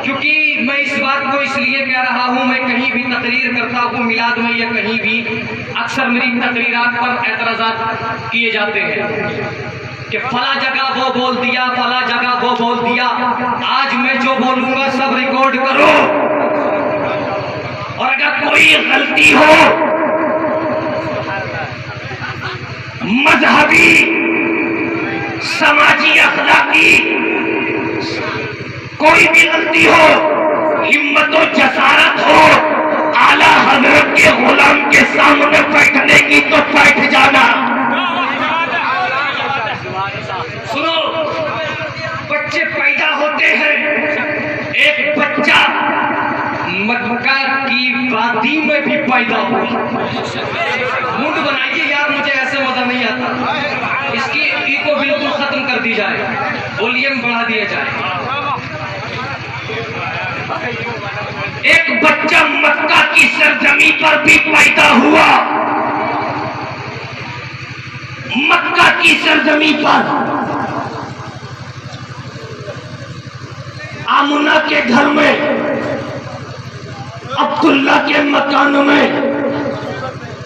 کیونکہ میں اس بات کو اس لیے کہہ رہا ہوں، میں کہیں بھی تقریر کرتا ہوں میلاد میں یا کہیں بھی، اکثر میری تقریرات پر اعتراضات کیے جاتے ہیں کہ فلاں جگہ وہ بول دیا، فلاں جگہ وہ بول دیا۔ آج میں جو بولوں گا سب ریکارڈ کرو، اور اگر کوئی غلطی ہو، مذہبی، سماجی، اخلاقی، کوئی بھی غلطی ہو، ہمت و جسارت ہو، اعلیٰ حضرت کے غلام کے سامنے بیٹھنے کی تو بیٹھ جانا۔ سنو، بچے پیدا ہوتے ہیں، ایک بچہ مکہ کی وادی میں بھی پیدا ہوا۔ موڈ بنائیے یار، مجھے ایسے مزہ نہیں آتا، اس کی ایکو بالکل ختم کر دی جائے، ولیوم بڑھا دیا جائے۔ ایک بچہ مکہ کی سرزمین پر بھی پیدا ہوا، مکہ کی سرزمین پر آمنہ کے گھر میں، عبداللہ کے مکان میں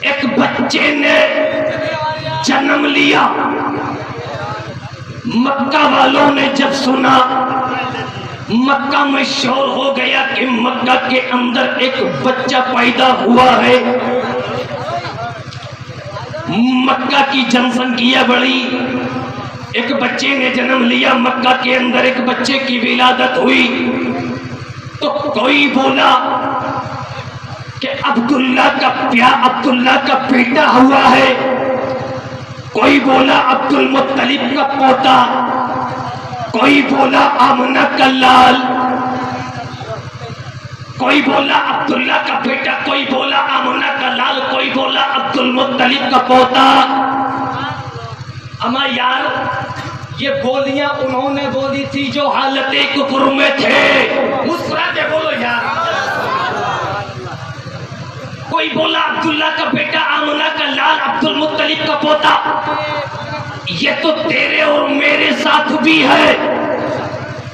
ایک بچے نے جنم لیا۔ مکہ والوں نے جب سنا، مکہ میں شور ہو گیا کہ مکہ کے اندر ایک بچہ پیدا ہوا ہے۔ مکہ کی جن سنکھیا بڑھی، ایک بچے نے جنم لیا، مکہ کے اندر ایک بچے کی ولادت ہوئی، تو کوئی بولا کہ عبداللہ کا بیٹا ہوا ہے، کوئی بولا عبد المطلب کا پوتا، کوئی بولا آمنہ کا لال، کوئی بولا عبداللہ کا بیٹا، کوئی بولا آمنہ کا لال، کوئی بولا عبد المطلب کا پوتا۔ اما یار، یہ بولیاں انہوں نے بولی تھی جو حالت کفر میں تھے۔ مسکرا کے بولو یار۔ کوئی بولا عبداللہ کا بیٹا، آمنہ کا لال، عبد المطلب کا پوتا۔ یہ تو تیرے اور میرے ساتھ بھی ہے۔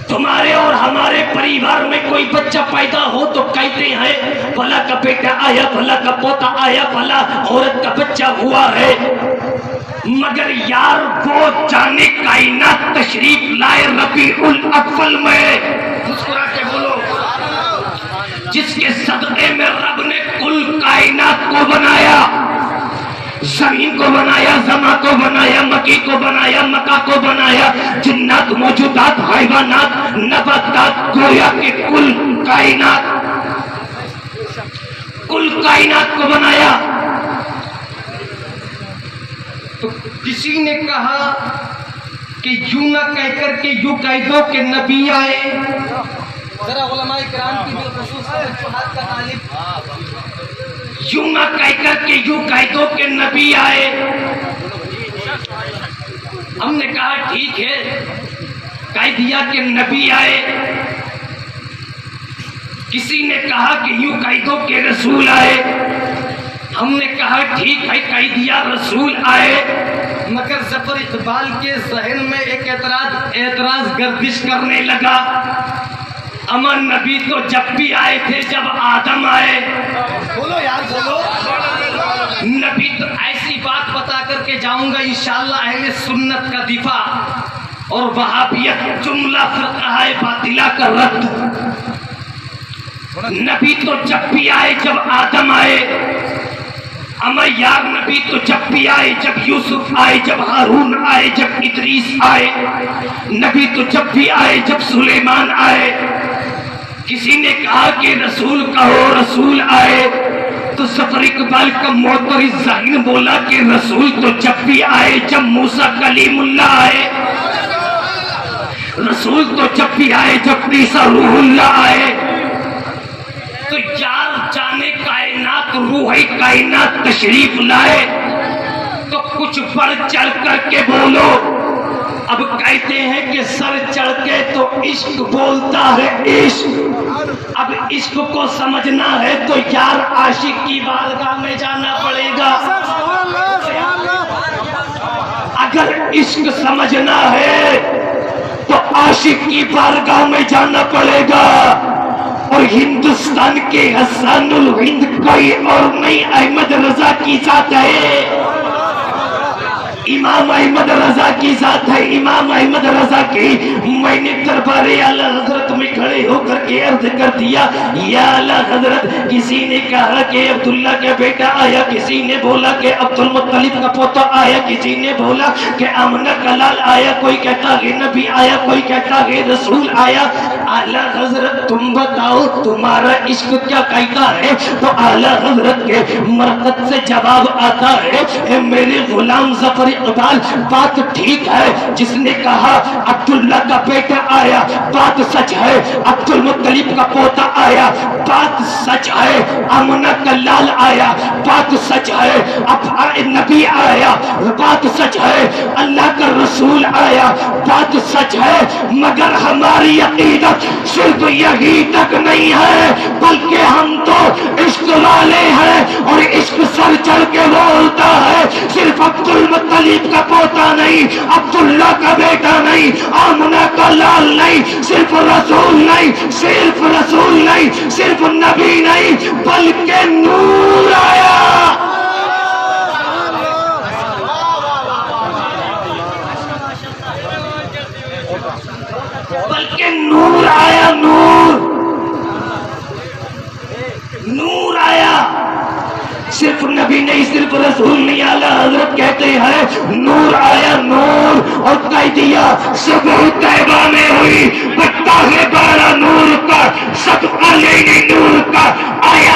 تمہارے اور ہمارے پریوار میں کوئی بچہ پیدا ہو تو کہتے ہیں فلاں کا بیٹا آیا، فلاں کا پوتا آیا، فلاں عورت کا بچہ ہوا ہے۔ مگر یار، وہ جانے کائنات تشریف لائے ربیع الاول میں، مسکرا کے بولو، جس کے صدقے میں رب نے کل کائنات کو بنایا، زمین کو بنایا، زما کو بنایا، مکی کو بنایا، مکہ کو بنایا، جنات، موجودات، حیوانات، نباتات، گویا کہ کل کائنات کو بنایا۔ تو کسی نے کہا کہ یوں نہ کہہ کر کے یوں کہہ دو کہ نبی آئے۔ ذرا علماء کرام کی بالخصوص توجہات کا طالب، یوں نہ کہہ کر کے یوں کہہ دو کہ نبی آئے۔ ہم نے کہا ٹھیک ہے، کہہ دیا کہ نبی آئے۔ کسی نے کہا کہ یوں کہہ دو کہ رسول آئے۔ ہم نے کہا ٹھیک ہے، کہہ دیا رسول آئے۔ مگر ظفر اقبال کے ذہن میں ایک اعتراض گردش کرنے لگا، اما نبی تو جب بھی آئے تھے جب آدم آئے۔ بولو یار بولو، نبی تو ایسی بات بتا کر کے جاؤں گا انشاءاللہ اہل سنت کا دفاع اور وہابیت جملہ فرقہ باطلہ کا رد۔ نبی تو جب بھی آئے جب آدم آئے، اما یار نبی تو جب بھی آئے جب یوسف آئے، جب ہارون آئے، جب ادریس آئے۔ نبی تو جب بھی آئے جب سلیمان آئے۔ کسی نے کہا کہ رسول کہو، رسول آئے، تو ظفر اقبال کا معترض ذہن بولا کہ رسول تو جب بھی آئے جب موسیٰ کلیم اللہ آئے، رسول تو جب بھی آئے جب عیسیٰ روح اللہ آئے۔ تو یار جانے کائنات روح کائنات تشریف لائے تو کچھ بڑھ چڑھ کر کے بولو۔ اب کہتے ہیں کہ سر چڑھ کے تو عشق بولتا ہے عشق۔ اب عشق کو سمجھنا ہے تو یار عاشق کی بارگاہ میں جانا پڑے گا۔ اگر عشق سمجھنا ہے تو عاشق کی بارگاہ میں جانا پڑے گا۔ اور ہندوستان کے حسن الہند کوئی اور نہیں، احمد رضا کی ذات ہے، امام احمد رضا کی ذات ہے، امام احمد رضا کی۔ میں نے دربار اعلی حضرت میں کھڑے ہو کر کے عرض کر دیا، یا اعلی حضرت، کسی نے کہا کہ عبداللہ کا بیٹا آیا، کسی نے بولا کہ عبد المطلب کا پوتا آیا، کسی نے بولا کہ آمنہ کا لال آیا، کوئی کہتا ہے نبی آیا، کوئی کہتا ہے رسول آیا۔ اعلی حضرت تم بتاؤ تمہارا عشق کیا کہتا ہے؟ تو اعلی حضرت کے مرکز سے جواب آتا ہے، اے میرے غلام ظفر اقبال، بات ٹھیک ہے، جس نے کہا عبداللہ کا بیٹا آیا بات سچ ہے، عبد المطلب کا پوتا آیا بات سچ ہے، آمنہ کا لال آیا بات سچ ہے، اب نبی آیا بات سچ ہے، اللہ کا رسول آیا بات سچ ہے، مگر ہماری عقیدت صرف یہی تک نہیں ہے، بلکہ ہم تو عشق والے ہیں، اور عشق سر چڑھ کے بولتا ہے، صرف عبد المطلب کا پوتا نہیں، عبداللہ کا بیٹا نہیں، آمنہ کا لال نہیں، صرف رسول نہیں، صرف رسول نہیں، صرف نبی نہیں، بلکہ نور آیا، بلکہ نور آیا، نور آیا، صرف نبی نہیں، صرف رسول نہیں۔ اعلی حضرت کہتے ہیں نور آیا، نور، اور کہہ دیا صبح طیبہ میں ہوئی بتا ہے بارہ نور کا، صدقہ لینے نور کا، آئے